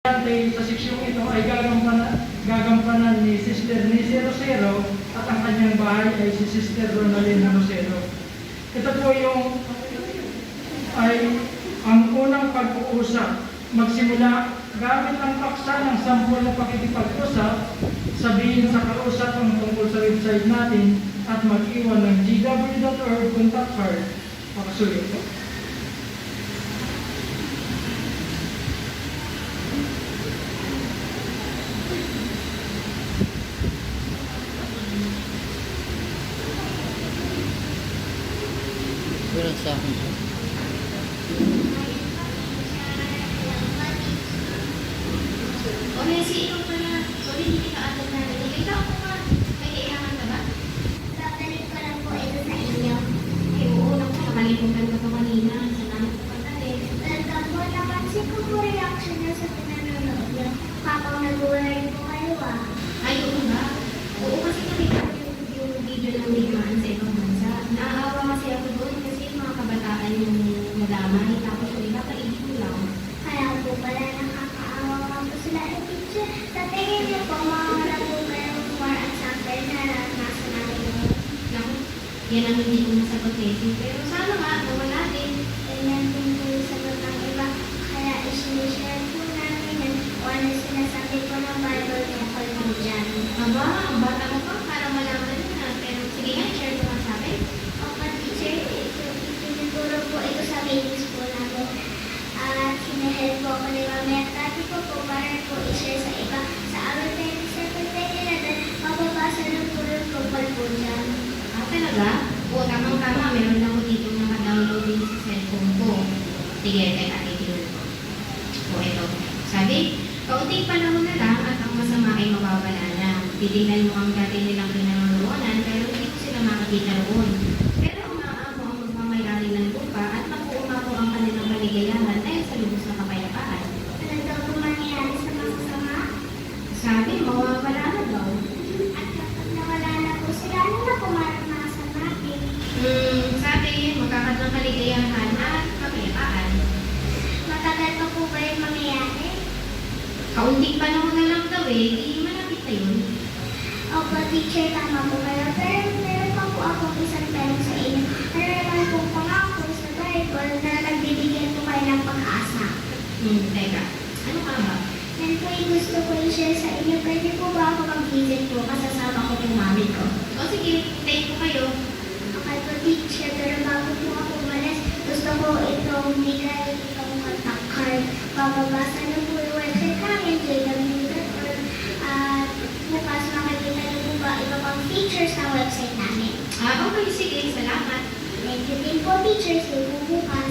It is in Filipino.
Sa seksyong ito ay gagampanan ni Sister Nisi Rosero at ang kanyang bahay ay si Sister Ronaldina Rosero. Ito po ay ang unang pag-uusap. Magsimula gamit ang paksa ng sampol na pakikipag-usap, sabihin sa kausap ang tungkol sa website natin at mag-iwan ng gw.org contact card. Pakasulit po. Walang sa akin. O may CEO pa na. Sorry, hindi ka agad na rin. Ikaw ako nga. May kailangan ka ba? Babalik ko lang po ito sa inyo. Ay, oo. Nakalimutan ko ito kanina. Salamat po pala eh. Welcome po. Napansin ko po reaction niyo sa pinanonood niyo. Kapag nag-worry po kayo Ay, oo ba? Oo, kasi nakita ko yung video ng Bigman sa ibang bansa. Naaawa kasi ako doon kasi yung mga kabataan yung madamay. Tapos yung iba, kaibig ko lang. Kaya po pala nakakaawa nga po sila. Teacher, sa tingin niyo po, mawala po kayong more example na naranasan natin ngayon. Naku, yan ang hindi ko nasagot eh. Pero sana nga, nawala din. Ganyan din po yung sagot ng iba. Kaya isinishare po namin yan o ano sinasabi po ng Bible tungkol po dyan. Aba, ang bata mo pa, para malaman na. Pero sige nga, share ko nga sa akin. Opo, teacher, tinuturo po ito sa babies po namin. At hinahelp po ako ni Mami at Tati ko po para po i-share sa iba. Sa awal 27 na din, mababasa ng puro tungkol po dyan. Ah, talaga? Oo, tamang-tama. Meron ako dito naka-download din sa cellphone ko. Sige, teka, titigil ko. O, ito. Sabi, kaunting panahon na lang at ang masama ay mawawala na. Titignan mo ang dati nilang pinanunoonan pero hindi ko sila makikita roon. Pero umaamo ang magmamayari ng lupa at nakuumako ang kanilang kaligayahan dahil sa lubos na kapayapaan. Ano daw po mangyayari sa masasama? Sabi, mawawala na daw. At kapag nawala na po sila, ano na po maranasan natin? Sabi, magkakaroon ng kaligayahan at kapayapaan. Matagal pa po ba yung mangyayari? Kaunting panahon na lang daw eh, di malapit na yun. Opo, teacher, tama po kayo. Pero meron pa po akong isang tanong sa inyo. Ano naman po pangako sa Bible na nagbibigyan po kayo ng pag-asa? Teka, ano ka ba? Yan po yung gusto ko i-share sa inyo. Pwede po ba ako mag-visit po? Kasasama ko yung mami ko. O sige, tayo po kayo. Okay po, teacher. Pero bago po ako umalis, gusto ko itong bigay itong contact card. Bababasa na po yung website namin, jw.org. At bukas makikita niyo po ba iba pang features ng website namin. Okay, sige, salamat. Thank you din po, teacher. See you po bukas.